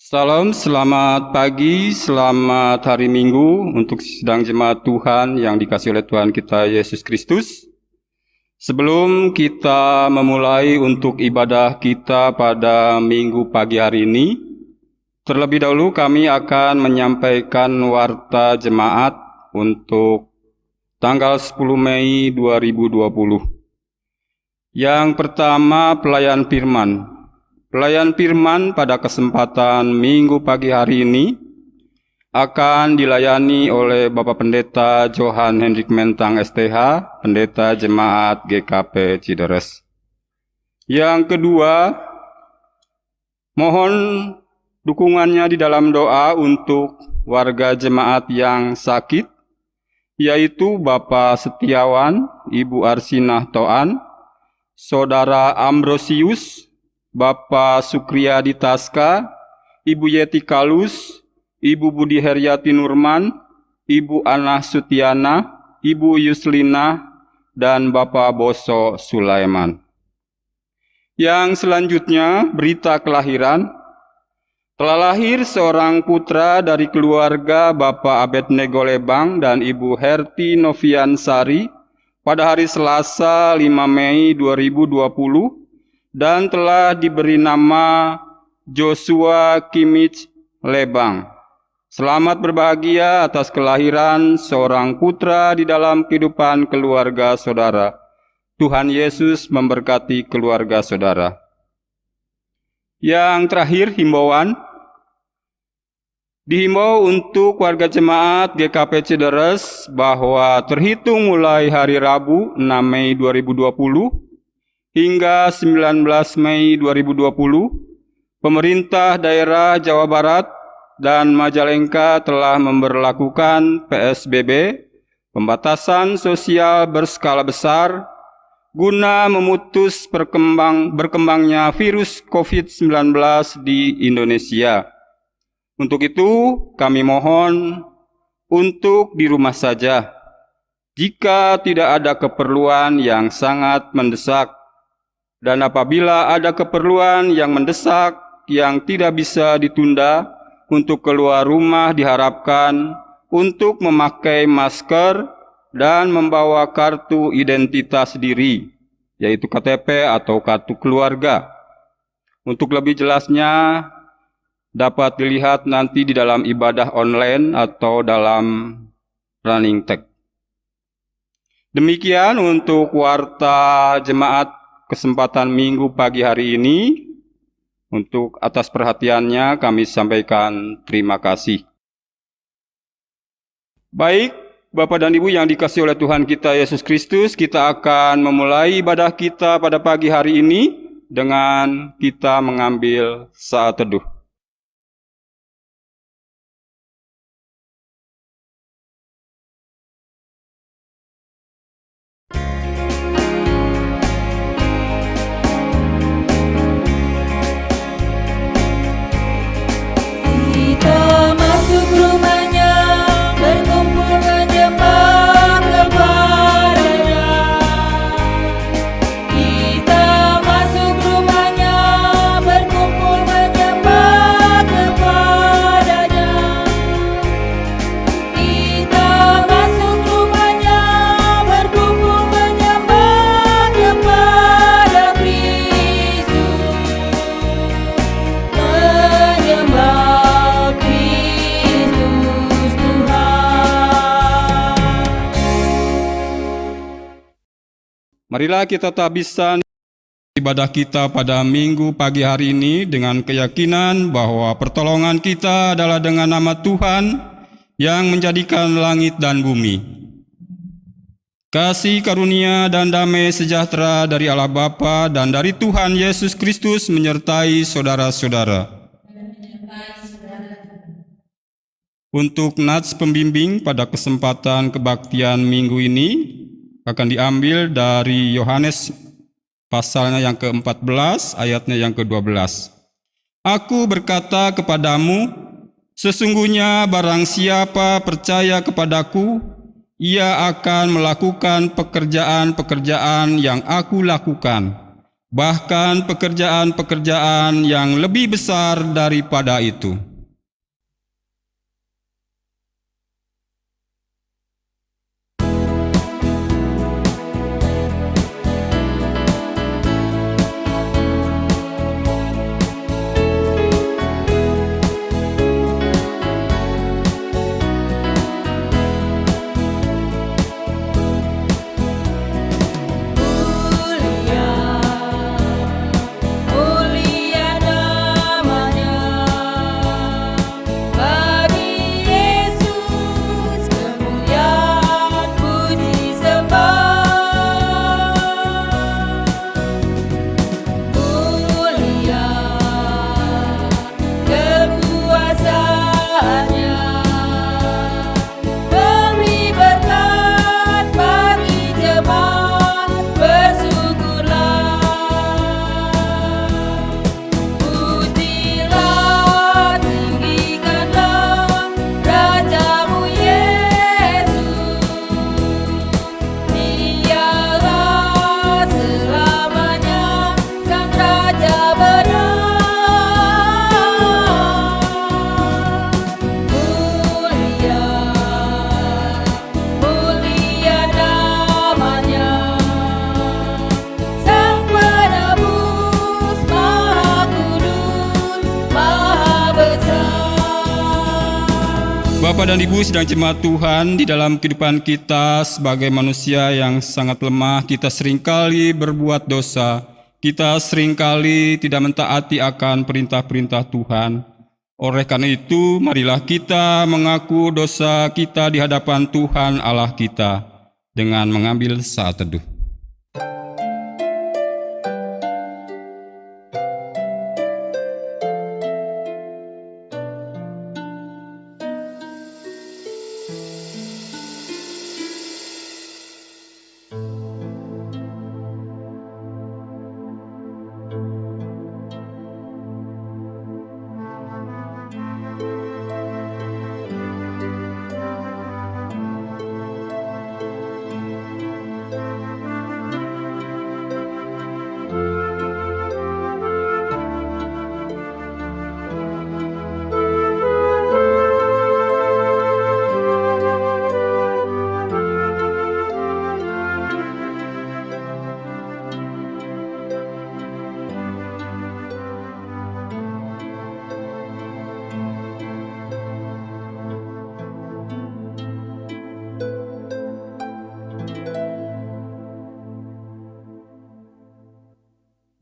Salam, selamat pagi, selamat hari Minggu untuk sidang jemaat Tuhan yang dikasihi oleh Tuhan kita Yesus Kristus. Sebelum kita memulai untuk ibadah kita pada Minggu pagi hari ini, terlebih dahulu kami akan menyampaikan warta jemaat untuk tanggal 10 Mei 2020. Yang pertama, pelayan firman. Pelayan firman pada kesempatan Minggu pagi hari ini akan dilayani oleh Bapak Pendeta Johan Hendrik Mentang STH, Pendeta Jemaat GKP Cideres. Yang kedua, mohon dukungannya di dalam doa untuk warga jemaat yang sakit, yaitu Bapak Setiawan, Ibu Arsinah Toan, Saudara Ambrosius, Bapak Sukriyadi Taska, Ibu Yeti Kalus, Ibu Budi Heryati Nurman, Ibu Ana Sutiana, Ibu Yuslina, dan Bapak Boso Sulaiman. Yang selanjutnya, berita kelahiran. Telah lahir seorang putra dari keluarga Bapak Abednego Lebang dan Ibu Herti Noviansari pada hari Selasa 5 Mei 2020, dan telah diberi nama Joshua Kimich Lebang. Selamat berbahagia atas kelahiran seorang putra di dalam kehidupan keluarga saudara. Tuhan Yesus memberkati keluarga saudara. Yang terakhir, himbauan. Dihimbau untuk warga jemaat GKP Cideres bahwa terhitung mulai hari Rabu 6 Mei 2020 hingga 19 Mei 2020, pemerintah daerah Jawa Barat dan Majalengka telah memberlakukan PSBB, pembatasan sosial berskala besar, guna memutus berkembangnya virus COVID-19 di Indonesia. Untuk itu, kami mohon untuk di rumah saja, jika tidak ada keperluan yang sangat mendesak. Dan apabila ada keperluan yang mendesak yang tidak bisa ditunda, untuk keluar rumah diharapkan untuk memakai masker dan membawa kartu identitas diri, yaitu KTP atau kartu keluarga. Untuk lebih jelasnya dapat dilihat nanti di dalam ibadah online atau dalam running text. Demikian untuk warta jemaat kesempatan Minggu pagi hari ini. Untuk atas perhatiannya kami sampaikan terima kasih. Baik, Bapak dan Ibu yang dikasihi oleh Tuhan kita Yesus Kristus, kita akan memulai ibadah kita pada pagi hari ini dengan kita mengambil saat teduh. Marilah kita tabiskan ibadah kita pada Minggu pagi hari ini dengan keyakinan bahwa pertolongan kita adalah dengan nama Tuhan yang menjadikan langit dan bumi. Kasih karunia dan damai sejahtera dari Allah Bapa dan dari Tuhan Yesus Kristus menyertai saudara-saudara. Untuk nats pembimbing pada kesempatan kebaktian minggu ini akan diambil dari Yohanes pasalnya yang ke-14, ayatnya yang ke-12. Aku berkata kepadamu, sesungguhnya barang siapa percaya kepadaku, ia akan melakukan pekerjaan-pekerjaan yang aku lakukan, bahkan pekerjaan-pekerjaan yang lebih besar daripada itu. Bapa dan Ibu sedang jemaat Tuhan, di dalam kehidupan kita sebagai manusia yang sangat lemah, kita seringkali berbuat dosa. Kita seringkali tidak mentaati akan perintah-perintah Tuhan. Oleh karena itu, marilah kita mengaku dosa kita di hadapan Tuhan Allah kita dengan mengambil saat teduh.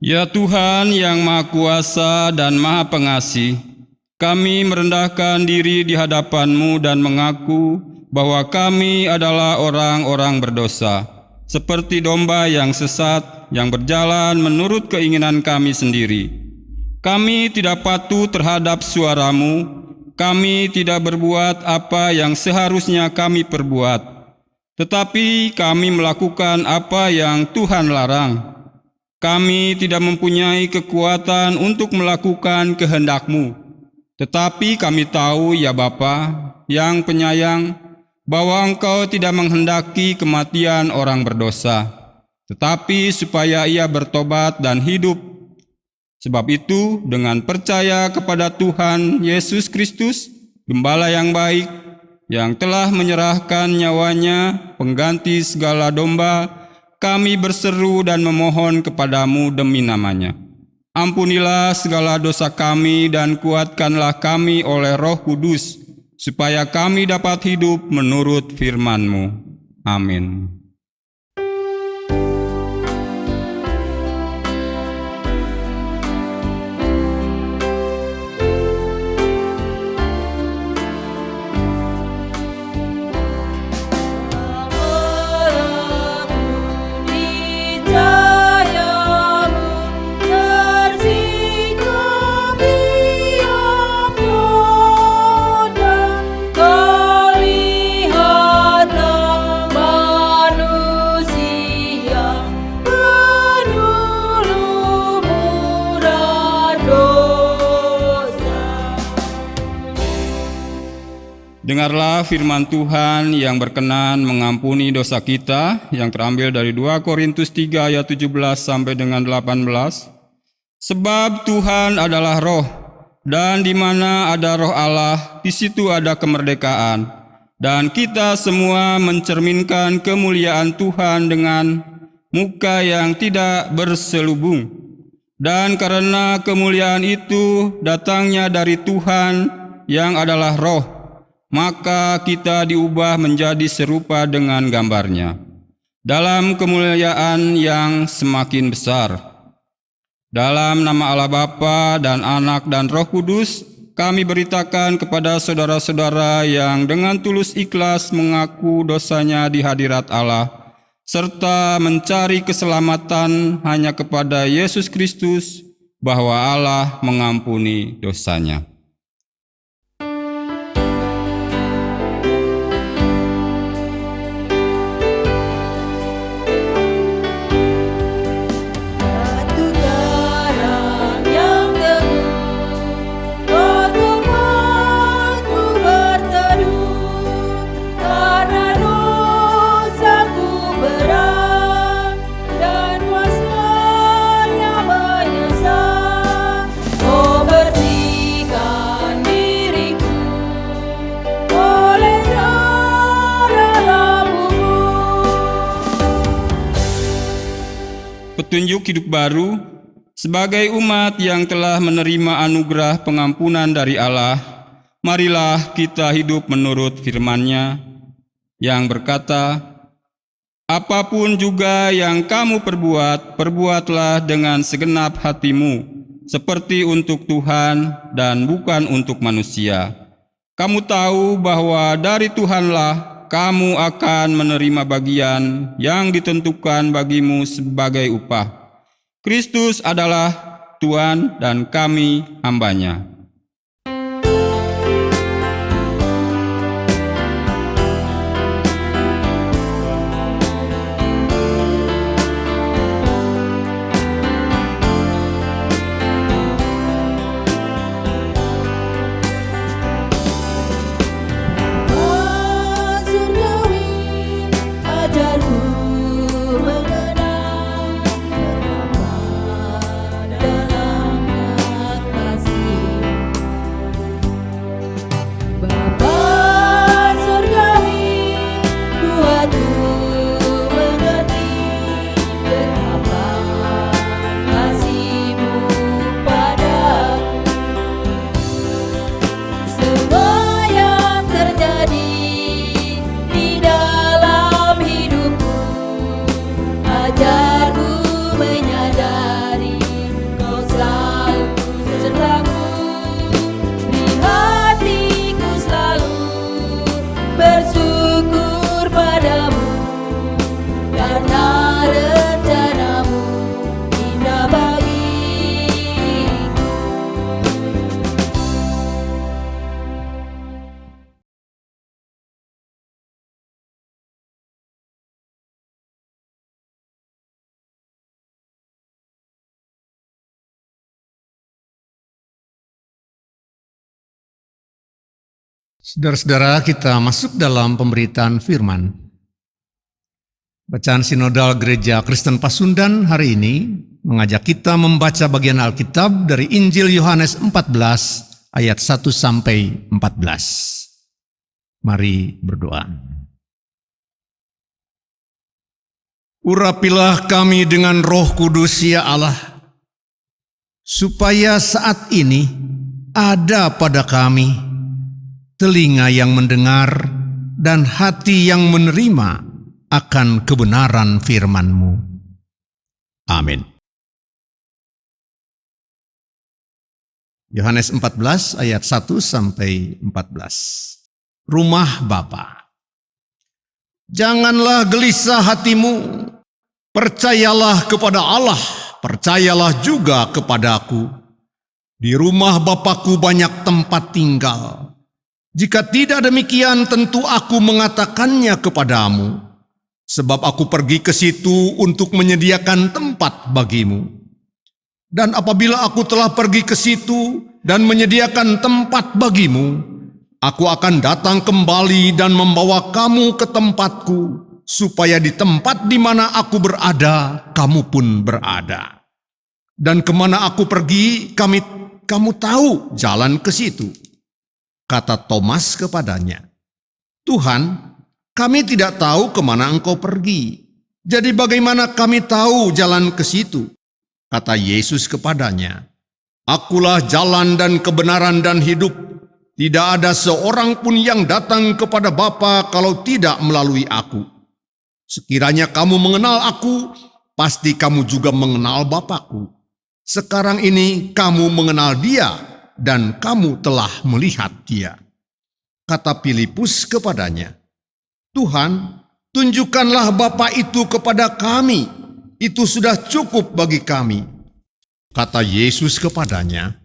Ya Tuhan yang Maha Kuasa dan Maha Pengasih, kami merendahkan diri di hadapan-Mu dan mengaku bahwa kami adalah orang-orang berdosa, seperti domba yang sesat yang berjalan menurut keinginan kami sendiri. Kami tidak patuh terhadap suara-Mu, kami tidak berbuat apa yang seharusnya kami perbuat, tetapi kami melakukan apa yang Tuhan larang. Kami tidak mempunyai kekuatan untuk melakukan kehendak-Mu, tetapi kami tahu, ya Bapa yang penyayang, bahwa Engkau tidak menghendaki kematian orang berdosa, tetapi supaya ia bertobat dan hidup. Sebab itu, dengan percaya kepada Tuhan Yesus Kristus, Gembala yang baik, yang telah menyerahkan nyawanya pengganti segala domba, kami berseru dan memohon kepadamu demi namanya. Ampunilah segala dosa kami dan kuatkanlah kami oleh Roh Kudus, supaya kami dapat hidup menurut firman-Mu. Amin. Kau lihatlah Dengarlah firman Tuhan yang berkenan mengampuni dosa kita, yang terambil dari 2 Korintus 3 ayat 17 sampai dengan 18. Sebab Tuhan adalah roh, dan di mana ada roh Allah, di situ ada kemerdekaan. Dan kita semua mencerminkan kemuliaan Tuhan dengan muka yang tidak berselubung. Dan karena kemuliaan itu datangnya dari Tuhan yang adalah roh, maka kita diubah menjadi serupa dengan gambarnya, dalam kemuliaan yang semakin besar. Dalam nama Allah Bapa dan Anak dan Roh Kudus, kami beritakan kepada saudara-saudara yang dengan tulus ikhlas mengaku dosanya di hadirat Allah, serta mencari keselamatan hanya kepada Yesus Kristus, bahwa Allah mengampuni dosanya. Petunjuk hidup baru, sebagai umat yang telah menerima anugerah pengampunan dari Allah, marilah kita hidup menurut firman-Nya yang berkata, apapun juga yang kamu perbuat, perbuatlah dengan segenap hatimu, seperti untuk Tuhan dan bukan untuk manusia. Kamu tahu bahwa dari Tuhanlah kamu akan menerima bagian yang ditentukan bagimu sebagai upah. Kristus adalah Tuhan dan kami hamba-Nya. Saudara-saudara, kita masuk dalam pemberitaan firman. Bacaan Sinodal Gereja Kristen Pasundan hari ini mengajak kita membaca bagian Alkitab dari Injil Yohanes 14 ayat 1 sampai 14. Mari berdoa. Urapilah kami dengan Roh Kudus ya Allah, supaya saat ini ada pada kami telinga yang mendengar dan hati yang menerima akan kebenaran firman-Mu. Amin. Yohanes 14 ayat 1 sampai 14. Rumah Bapa. Janganlah gelisah hatimu, percayalah kepada Allah, percayalah juga kepadaku. Di rumah Bapa-Ku banyak tempat tinggal. Jika tidak demikian, tentu aku mengatakannya kepadamu, sebab aku pergi ke situ untuk menyediakan tempat bagimu. Dan apabila aku telah pergi ke situ dan menyediakan tempat bagimu, Aku akan datang kembali dan membawa kamu ke tempatku, supaya di tempat di mana aku berada, kamu pun berada. Dan kemana aku pergi, kamu tahu jalan ke situ. Kata Thomas kepadanya, Tuhan, kami tidak tahu kemana engkau pergi. Jadi bagaimana kami tahu jalan ke situ? Kata Yesus kepadanya, Akulah jalan dan kebenaran dan hidup. Tidak ada seorang pun yang datang kepada Bapa kalau tidak melalui aku. Sekiranya kamu mengenal aku, pasti kamu juga mengenal Bapakku. Sekarang ini kamu mengenal Dia dan kamu telah melihat Dia. Kata Filipus kepadanya, Tuhan, tunjukkanlah Bapa itu kepada kami. Itu sudah cukup bagi kami. Kata Yesus kepadanya,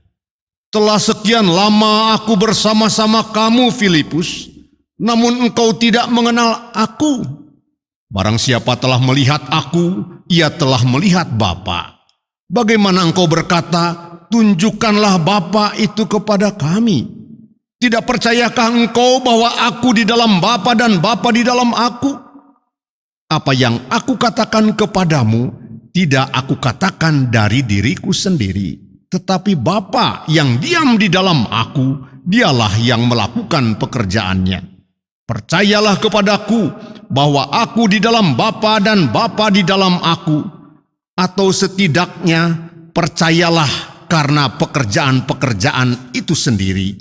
Telah sekian lama aku bersama-sama kamu, Filipus, namun engkau tidak mengenal aku. Barang siapa telah melihat aku, ia telah melihat Bapa. Bagaimana engkau berkata, tunjukkanlah Bapa itu kepada kami? Tidak percayakah engkau bahwa aku di dalam Bapa dan Bapa di dalam aku? Apa yang aku katakan kepadamu, tidak aku katakan dari diriku sendiri, tetapi Bapa yang diam di dalam aku, dialah yang melakukan pekerjaannya. Percayalah kepadaku bahwa aku di dalam Bapa dan Bapa di dalam aku, atau setidaknya percayalah karena pekerjaan-pekerjaan itu sendiri.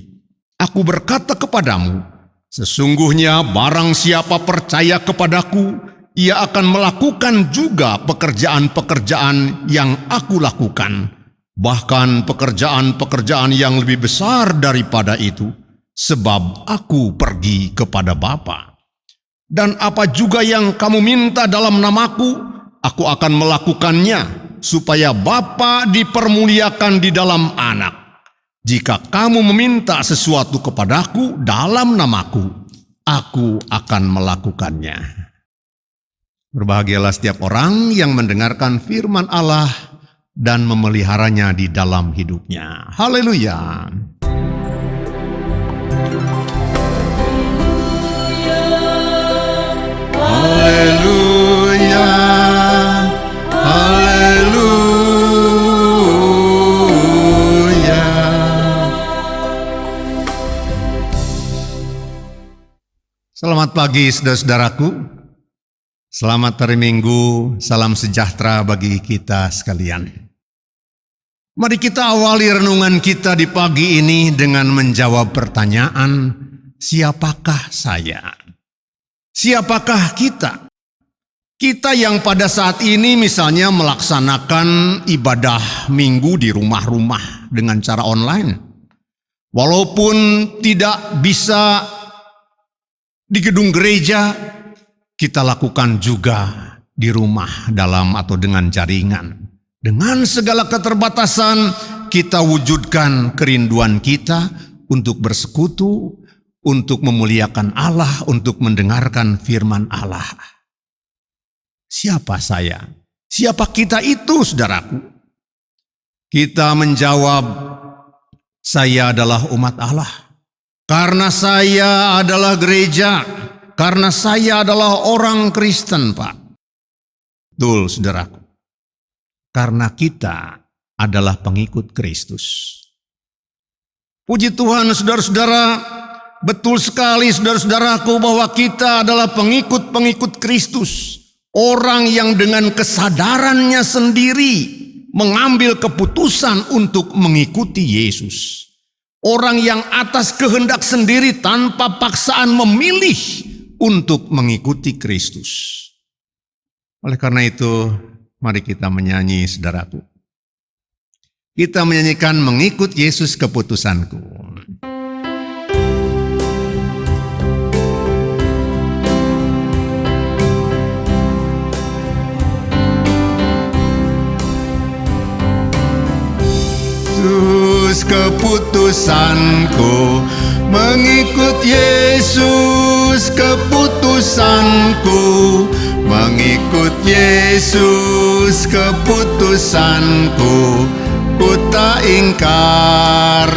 Aku berkata kepadamu, sesungguhnya barang siapa percaya kepadaku, ia akan melakukan juga pekerjaan-pekerjaan yang aku lakukan, bahkan pekerjaan-pekerjaan yang lebih besar daripada itu, sebab aku pergi kepada Bapa. Dan apa juga yang kamu minta dalam namaku, aku akan melakukannya, supaya Bapa dipermuliakan di dalam Anak. Jika kamu meminta sesuatu kepadaku dalam namaku, aku akan melakukannya. Berbahagialah setiap orang yang mendengarkan firman Allah dan memeliharanya di dalam hidupnya. Haleluya. Haleluya. Haleluya. Selamat pagi saudara-saudaraku. Selamat hari Minggu, salam sejahtera bagi kita sekalian. Mari kita awali renungan kita di pagi ini dengan menjawab pertanyaan, siapakah saya? Siapakah kita? Kita yang pada saat ini misalnya melaksanakan ibadah minggu di rumah-rumah dengan cara online. Walaupun tidak bisa di gedung gereja, kita lakukan juga di rumah dalam atau dengan jaringan. Dengan segala keterbatasan, kita wujudkan kerinduan kita untuk bersekutu, untuk memuliakan Allah, untuk mendengarkan firman Allah. Siapa saya? Siapa kita itu, saudaraku? Kita menjawab, saya adalah umat Allah. Karena saya adalah gereja. Karena saya adalah orang Kristen, Pak. Betul, saudaraku. Karena kita adalah pengikut Kristus. Puji Tuhan, saudara-saudara. Betul sekali, saudara-saudaraku, bahwa kita adalah pengikut-pengikut Kristus. Orang yang dengan kesadarannya sendiri mengambil keputusan untuk mengikuti Yesus. Orang yang atas kehendak sendiri tanpa paksaan memilih untuk mengikuti Kristus. Oleh karena itu, mari kita menyanyi, saudaraku. Kita menyanyikan mengikut Yesus keputusanku. Yesus keputusanku, mengikut Yesus keputusanku, mengikut Yesus keputusanku, ku tak ingkar,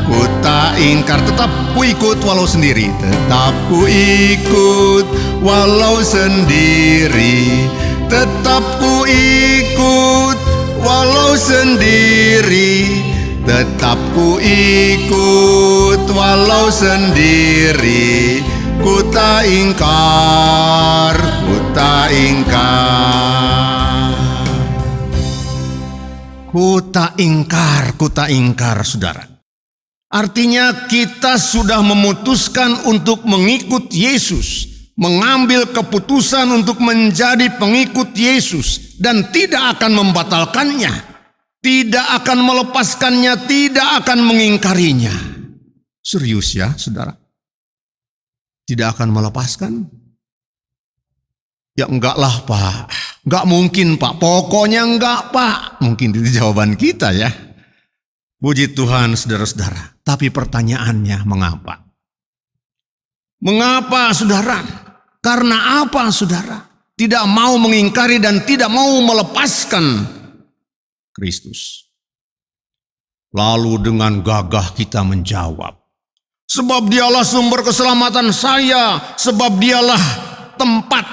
ku tak ingkar. Tetap ku ikut walau sendiri. Tetap ku ikut walau sendiri. Tetap ku ikut walau sendiri. Tetap ku ikut walau sendiri. Ku tak ingkar, ku tak ingkar. Ku tak ingkar, saudara. Artinya kita sudah memutuskan untuk mengikut Yesus, mengambil keputusan untuk menjadi pengikut Yesus, dan tidak akan membatalkannya, tidak akan melepaskannya, tidak akan mengingkarinya. Serius ya, saudara? Tidak akan melepaskan? Ya enggak lah Pak, enggak mungkin Pak, pokoknya enggak Pak. Mungkin itu jawaban kita ya. Puji Tuhan saudara-saudara. Tapi pertanyaannya mengapa? Mengapa saudara? Karena apa saudara? Tidak mau mengingkari dan tidak mau melepaskan Kristus. Lalu dengan gagah kita menjawab, sebab dialah sumber keselamatan saya, sebab dialah tempat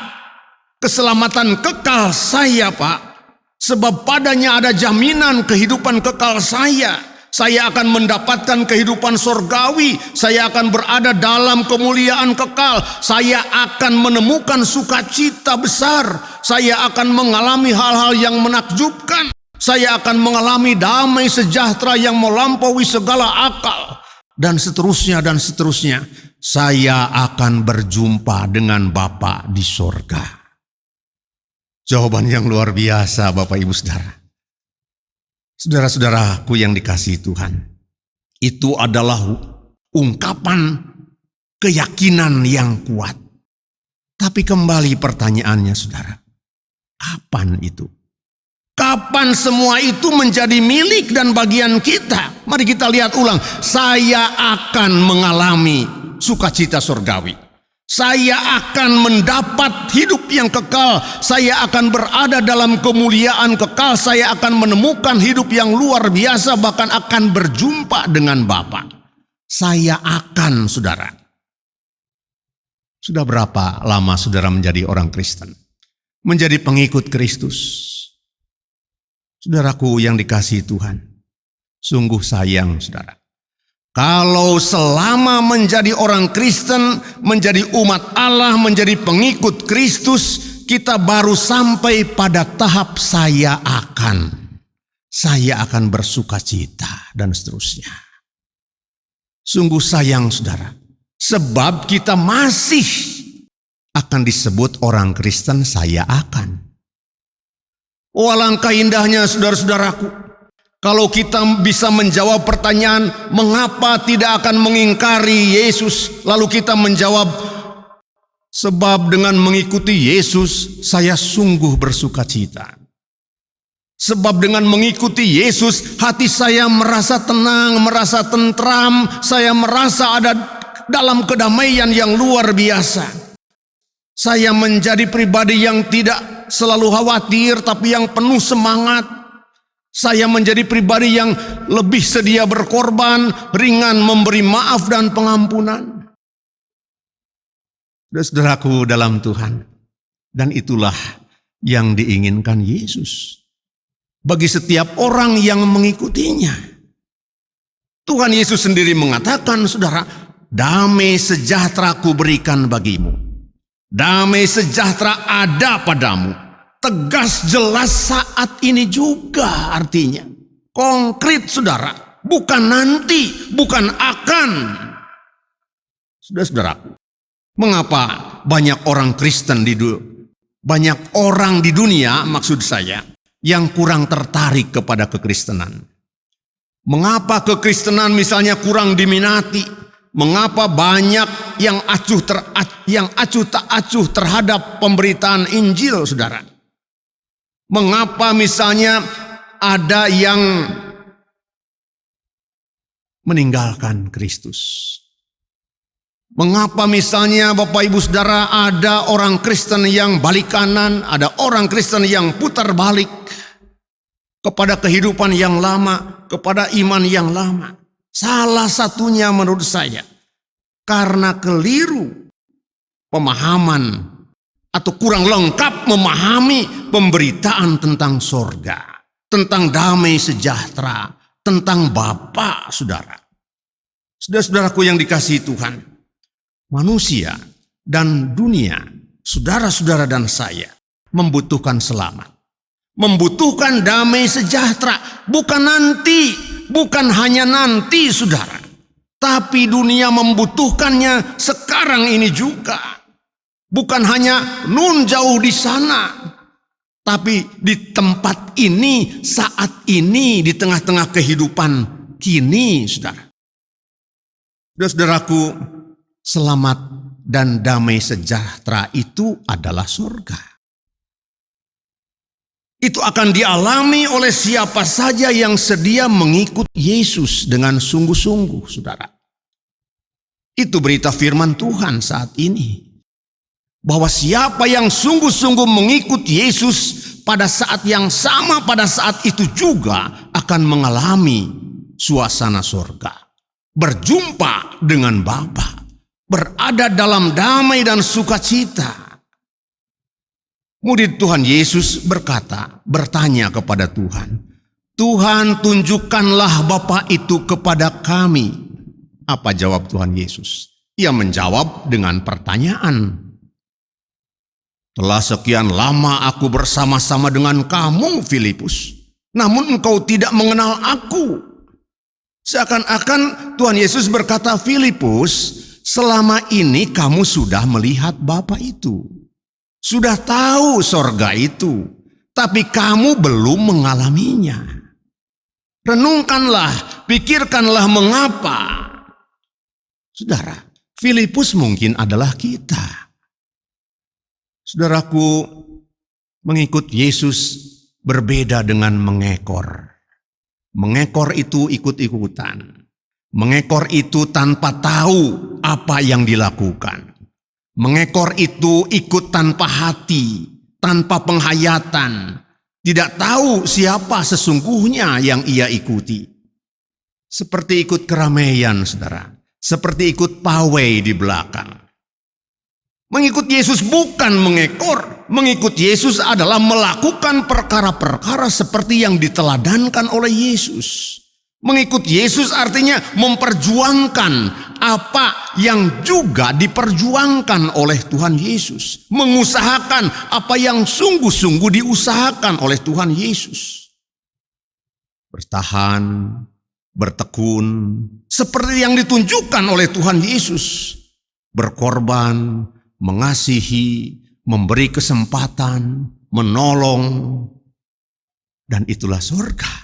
keselamatan kekal saya Pak. Sebab padanya ada jaminan kehidupan kekal saya. Saya akan mendapatkan kehidupan sorgawi. Saya akan berada dalam kemuliaan kekal. Saya akan menemukan sukacita besar. Saya akan mengalami hal-hal yang menakjubkan. Saya akan mengalami damai sejahtera yang melampaui segala akal. Dan seterusnya dan seterusnya. Saya akan berjumpa dengan Bapa di sorga. Jawaban yang luar biasa Bapak Ibu Saudara. Saudara-saudaraku yang dikasihi Tuhan. Itu adalah ungkapan keyakinan yang kuat. Tapi kembali pertanyaannya saudara. Kapan itu? Kapan semua itu menjadi milik dan bagian kita? Mari kita lihat ulang. Saya akan mengalami sukacita surgawi. Saya akan mendapat hidup yang kekal. Saya akan berada dalam kemuliaan kekal. Saya akan menemukan hidup yang luar biasa. Bahkan akan berjumpa dengan Bapa. Saya akan, saudara. Sudah berapa lama saudara menjadi orang Kristen? Menjadi pengikut Kristus? Saudaraku yang dikasihi Tuhan, sungguh sayang saudara. Kalau selama menjadi orang Kristen, menjadi umat Allah, menjadi pengikut Kristus, kita baru sampai pada tahap saya akan bersukacita dan seterusnya. Sungguh sayang saudara, sebab kita masih akan disebut orang Kristen saya akan. Oh alangkah indahnya saudara-saudaraku, kalau kita bisa menjawab pertanyaan mengapa tidak akan mengingkari Yesus, lalu kita menjawab sebab dengan mengikuti Yesus saya sungguh bersukacita. Sebab dengan mengikuti Yesus hati saya merasa tenang, merasa tentram, saya merasa ada dalam kedamaian yang luar biasa. Saya menjadi pribadi yang tidak selalu khawatir tapi yang penuh semangat. Saya menjadi pribadi yang lebih sedia berkorban, ringan memberi maaf dan pengampunan. Saudaraku dalam Tuhan, dan itulah yang diinginkan Yesus bagi setiap orang yang mengikutinya. Tuhan Yesus sendiri mengatakan, saudara, damai sejahtera ku berikan bagimu. Damai sejahtera ada padamu. Tegas jelas saat ini juga artinya. Konkret saudara. Bukan nanti, bukan akan. Saudara-saudaraku. Mengapa banyak orang Kristen banyak orang di dunia maksud saya yang kurang tertarik kepada kekristenan? Mengapa kekristenan misalnya kurang diminati? Mengapa banyak yang acuh tak acuh terhadap pemberitaan Injil, saudara? Mengapa misalnya ada yang meninggalkan Kristus? Mengapa misalnya Bapak Ibu Saudara ada orang Kristen yang balik kanan, ada orang Kristen yang putar balik kepada kehidupan yang lama, kepada iman yang lama? Salah satunya menurut saya karena keliru pemahaman atau kurang lengkap memahami pemberitaan tentang sorga, tentang damai sejahtera, tentang Bapa, saudara. Saudara-saudaraku yang dikasihi Tuhan, manusia dan dunia, saudara-saudara dan saya, membutuhkan selamat. Membutuhkan damai sejahtera, bukan hanya nanti, saudara. Tapi dunia membutuhkannya sekarang ini juga. Bukan hanya nun jauh di sana, tapi di tempat ini, saat ini, di tengah-tengah kehidupan kini, saudara. Saudaraku, selamat dan damai sejahtera itu adalah surga. Itu akan dialami oleh siapa saja yang sedia mengikut Yesus dengan sungguh-sungguh, saudara. Itu berita firman Tuhan saat ini. Bahwa siapa yang sungguh-sungguh mengikut Yesus pada saat yang sama, pada saat itu juga akan mengalami suasana surga. Berjumpa dengan Bapa, berada dalam damai dan sukacita. Murid Tuhan Yesus bertanya kepada Tuhan, Tuhan, tunjukkanlah Bapa itu kepada kami. Apa jawab Tuhan Yesus? Ia menjawab dengan pertanyaan. Telah sekian lama aku bersama-sama dengan kamu, Filipus, namun engkau tidak mengenal aku. Seakan-akan Tuhan Yesus berkata, Filipus, selama ini kamu sudah melihat Bapa itu. Sudah tahu sorga itu, tapi kamu belum mengalaminya. Renungkanlah, pikirkanlah mengapa. Saudara, Filipus mungkin adalah kita. Saudaraku, mengikut Yesus berbeda dengan mengekor. Mengekor itu ikut-ikutan. Mengekor itu tanpa tahu apa yang dilakukan. Mengekor itu ikut tanpa hati, tanpa penghayatan, tidak tahu siapa sesungguhnya yang ia ikuti. Seperti ikut keramaian, saudara, seperti ikut pawai di belakang. Mengikut Yesus bukan mengekor, mengikut Yesus adalah melakukan perkara-perkara seperti yang diteladankan oleh Yesus. Mengikut Yesus artinya memperjuangkan apa yang juga diperjuangkan oleh Tuhan Yesus. Mengusahakan apa yang sungguh-sungguh diusahakan oleh Tuhan Yesus. Bertahan, bertekun, seperti yang ditunjukkan oleh Tuhan Yesus. Berkorban, mengasihi, memberi kesempatan, menolong. Dan itulah surga.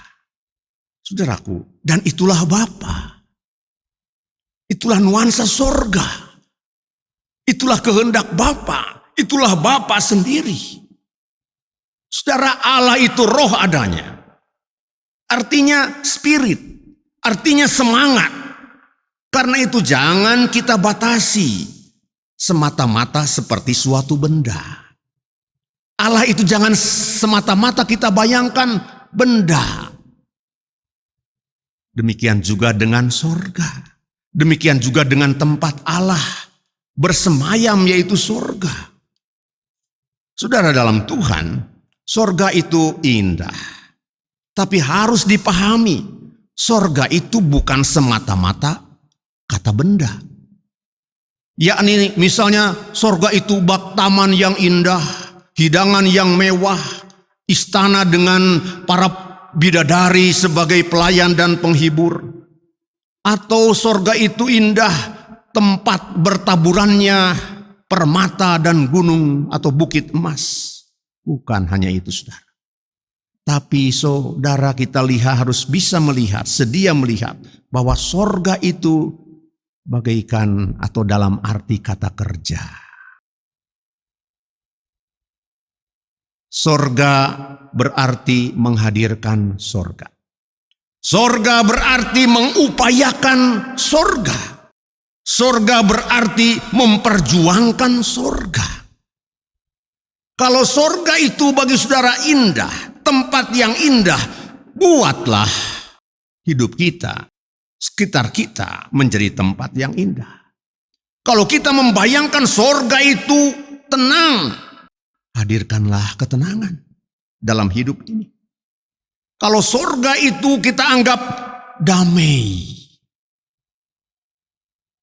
Saudaraku, dan itulah Bapa. Itulah nuansa sorga. Itulah kehendak Bapa. Itulah Bapa sendiri. Saudara, Allah itu roh adanya. Artinya spirit. Artinya semangat. Karena itu jangan kita batasi semata-mata seperti suatu benda. Allah itu jangan semata-mata kita bayangkan benda. Demikian juga dengan sorga. Demikian juga dengan tempat Allah bersemayam, yaitu sorga. Saudara, dalam Tuhan, sorga itu indah. Tapi harus dipahami, sorga itu bukan semata-mata kata benda. Yakni misalnya sorga itu bak taman yang indah, hidangan yang mewah, istana dengan para bidadari sebagai pelayan dan penghibur, atau sorga itu indah tempat bertaburannya permata dan gunung atau bukit emas. Bukan hanya itu, saudara. Tapi saudara, kita harus bisa melihat, sedia melihat bahwa sorga itu bagaikan atau dalam arti kata kerja. Sorga berarti menghadirkan sorga. Sorga berarti mengupayakan sorga. Sorga berarti memperjuangkan sorga. Kalau sorga itu bagi saudara indah, tempat yang indah, buatlah hidup kita sekitar kita menjadi tempat yang indah. Kalau kita membayangkan sorga itu tenang, hadirkanlah ketenangan dalam hidup ini. Kalau sorga itu kita anggap damai,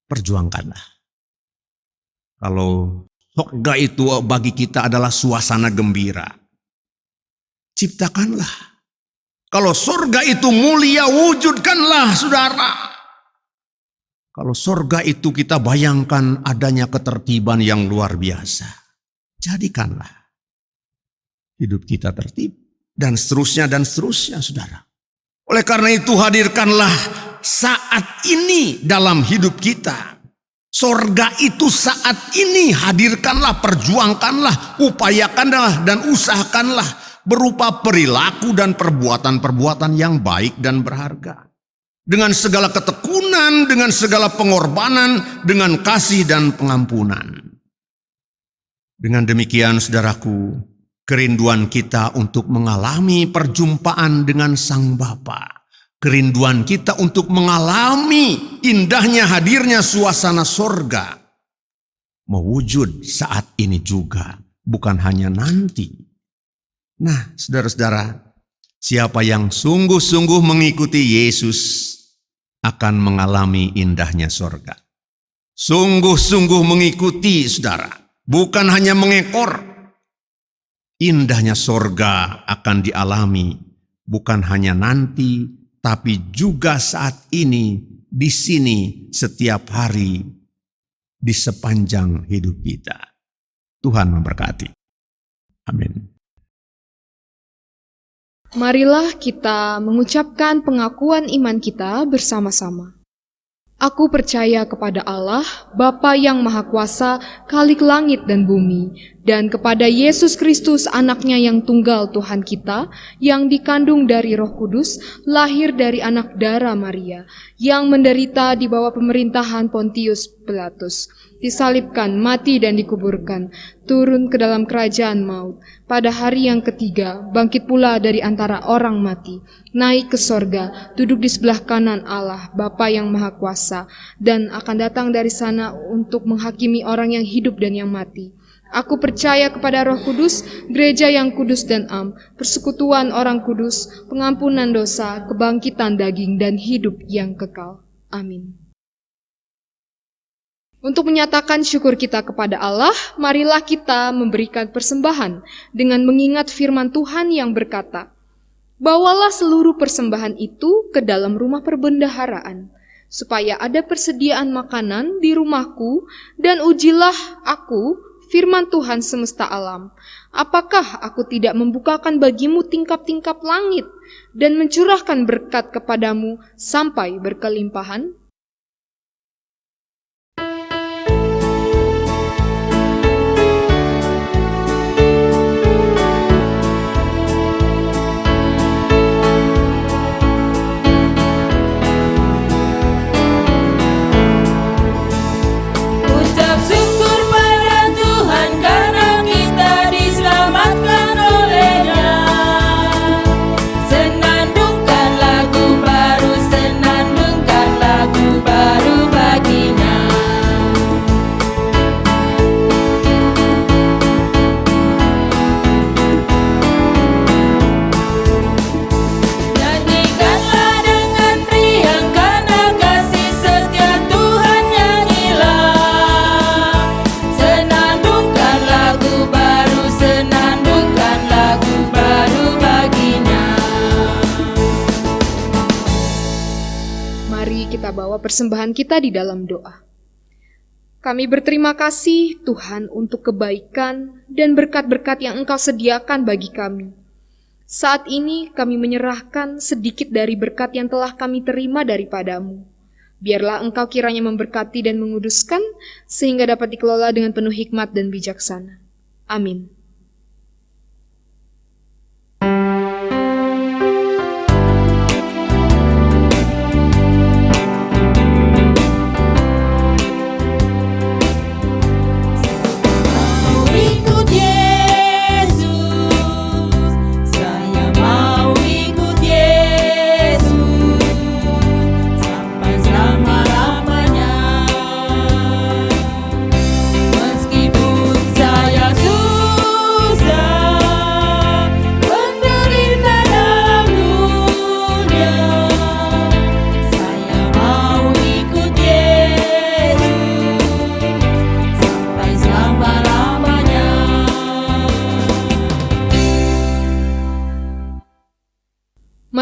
perjuangkanlah. Kalau sorga itu bagi kita adalah suasana gembira, ciptakanlah. Kalau sorga itu mulia, wujudkanlah, saudara. Kalau sorga itu kita bayangkan adanya ketertiban yang luar biasa, jadikanlah hidup kita tertib. Dan seterusnya, saudara. Oleh karena itu hadirkanlah saat ini dalam hidup kita. Sorga itu saat ini hadirkanlah, perjuangkanlah, upayakanlah dan usahakanlah berupa perilaku dan perbuatan-perbuatan yang baik dan berharga. Dengan segala ketekunan, dengan segala pengorbanan, dengan kasih dan pengampunan. Dengan demikian saudaraku, kerinduan kita untuk mengalami perjumpaan dengan Sang Bapa, kerinduan kita untuk mengalami indahnya hadirnya suasana sorga, mewujud saat ini juga, bukan hanya nanti. Nah, saudara-saudara, siapa yang sungguh-sungguh mengikuti Yesus akan mengalami indahnya sorga. Sungguh-sungguh mengikuti, saudara, bukan hanya mengekor. Indahnya sorga akan dialami bukan hanya nanti, tapi juga saat ini, di sini, setiap hari, di sepanjang hidup kita. Tuhan memberkati. Amin. Marilah kita mengucapkan pengakuan iman kita bersama-sama. Aku percaya kepada Allah, Bapa yang Maha Kuasa, Khalik langit dan bumi, dan kepada Yesus Kristus, Anaknya yang tunggal Tuhan kita, yang dikandung dari Roh Kudus, lahir dari anak darah Maria, yang menderita di bawah pemerintahan Pontius Pilatus, disalibkan, mati dan dikuburkan, turun ke dalam kerajaan maut, pada hari yang ketiga bangkit pula dari antara orang mati, naik ke sorga, duduk di sebelah kanan Allah, Bapa yang Maha Kuasa, dan akan datang dari sana untuk menghakimi orang yang hidup dan yang mati. Aku percaya kepada Roh Kudus, gereja yang kudus dan am, persekutuan orang kudus, pengampunan dosa, kebangkitan daging, dan hidup yang kekal. Amin. Untuk menyatakan syukur kita kepada Allah, marilah kita memberikan persembahan dengan mengingat firman Tuhan yang berkata, "Bawalah seluruh persembahan itu ke dalam rumah perbendaharaan, supaya ada persediaan makanan di rumahku, dan ujilah aku, firman Tuhan semesta alam. Apakah aku tidak membukakan bagimu tingkap-tingkap langit dan mencurahkan berkat kepadamu sampai berkelimpahan?" Persembahan kita di dalam doa. Kami berterima kasih Tuhan untuk kebaikan dan berkat-berkat yang Engkau sediakan bagi kami. Saat ini kami menyerahkan sedikit dari berkat yang telah kami terima daripada-Mu. Biarlah Engkau kiranya memberkati dan menguduskan, sehingga dapat dikelola dengan penuh hikmat dan bijaksana. Amin. Sampai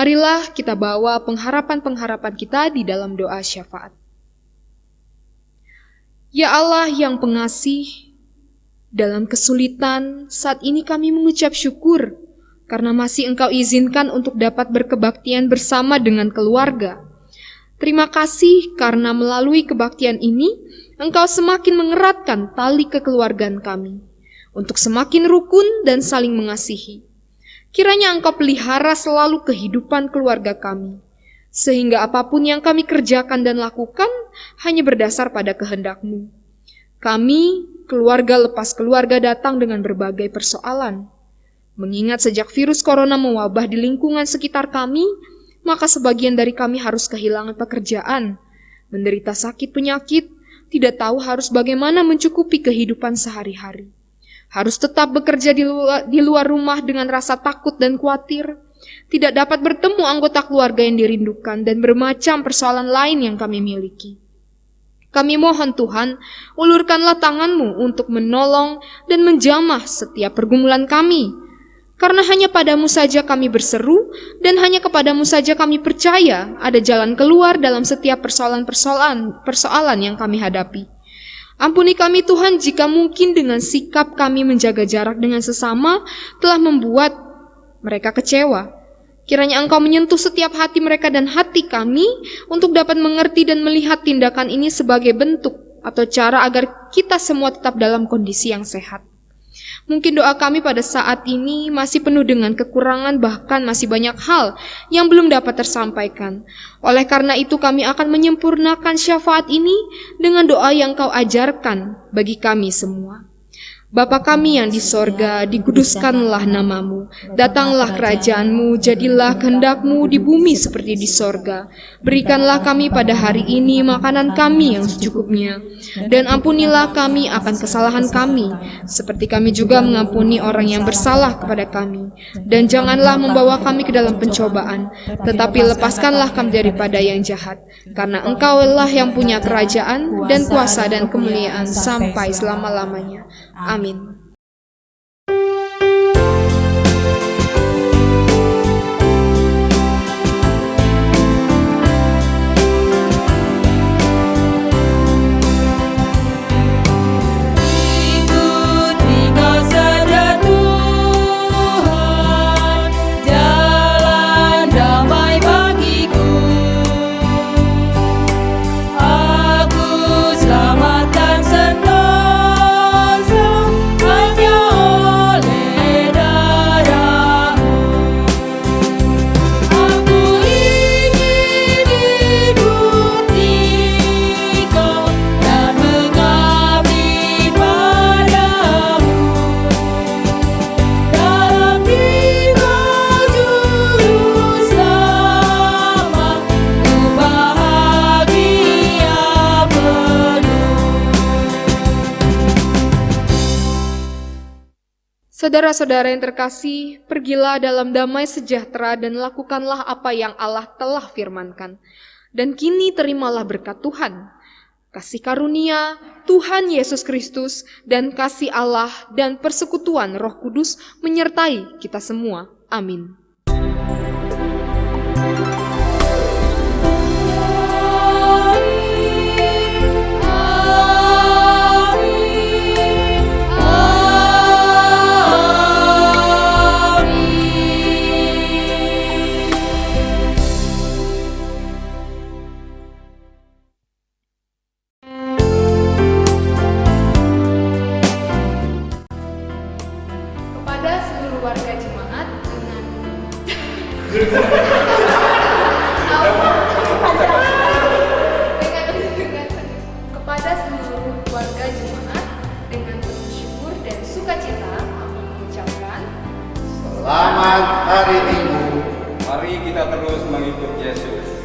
Marilah kita bawa pengharapan-pengharapan kita di dalam doa syafaat. Ya Allah yang pengasih, dalam kesulitan saat ini kami mengucap syukur karena masih Engkau izinkan untuk dapat berkebaktian bersama dengan keluarga. Terima kasih karena melalui kebaktian ini, Engkau semakin mengeratkan tali kekeluargaan kami untuk semakin rukun dan saling mengasihi. Kiranya Engkau pelihara selalu kehidupan keluarga kami, sehingga apapun yang kami kerjakan dan lakukan hanya berdasar pada kehendak-Mu. Kami, keluarga lepas keluarga, datang dengan berbagai persoalan. Mengingat sejak virus corona mewabah di lingkungan sekitar kami, maka sebagian dari kami harus kehilangan pekerjaan, menderita sakit penyakit, tidak tahu harus bagaimana mencukupi kehidupan sehari-hari. Harus tetap bekerja di luar rumah dengan rasa takut dan khawatir, tidak dapat bertemu anggota keluarga yang dirindukan, dan bermacam persoalan lain yang kami miliki. Kami mohon Tuhan, ulurkanlah tangan-Mu untuk menolong dan menjamah setiap pergumulan kami, karena hanya pada-Mu saja kami berseru, dan hanya kepada-Mu saja kami percaya ada jalan keluar dalam setiap persoalan yang kami hadapi. Ampuni kami Tuhan jika mungkin dengan sikap kami menjaga jarak dengan sesama telah membuat mereka kecewa. Kiranya Engkau menyentuh setiap hati mereka dan hati kami untuk dapat mengerti dan melihat tindakan ini sebagai bentuk atau cara agar kita semua tetap dalam kondisi yang sehat. Mungkin doa kami pada saat ini masih penuh dengan kekurangan, bahkan masih banyak hal yang belum dapat tersampaikan. Oleh karena itu kami akan menyempurnakan syafaat ini dengan doa yang Kau ajarkan bagi kami semua. Bapa kami yang di sorga, dikuduskanlah nama-Mu, datanglah kerajaan-Mu, jadilah kehendak-Mu di bumi seperti di sorga. Berikanlah kami pada hari ini makanan kami yang secukupnya, dan ampunilah kami akan kesalahan kami, seperti kami juga mengampuni orang yang bersalah kepada kami. Dan janganlah membawa kami ke dalam pencobaan, tetapi lepaskanlah kami daripada yang jahat, karena Engkau-lah yang punya kerajaan dan kuasa dan kemuliaan sampai selama-lamanya. Amin. Saudara-saudara yang terkasih, pergilah dalam damai sejahtera dan lakukanlah apa yang Allah telah firmankan. Dan kini terimalah berkat Tuhan, kasih karunia Tuhan Yesus Kristus, dan kasih Allah dan persekutuan Roh Kudus menyertai kita semua. Amin. Kepada seluruh warga jemaat dengan penuh syukur dan sukacita kami mengucapkan Selamat Hari Minggu. Mari kita terus mengikut Yesus.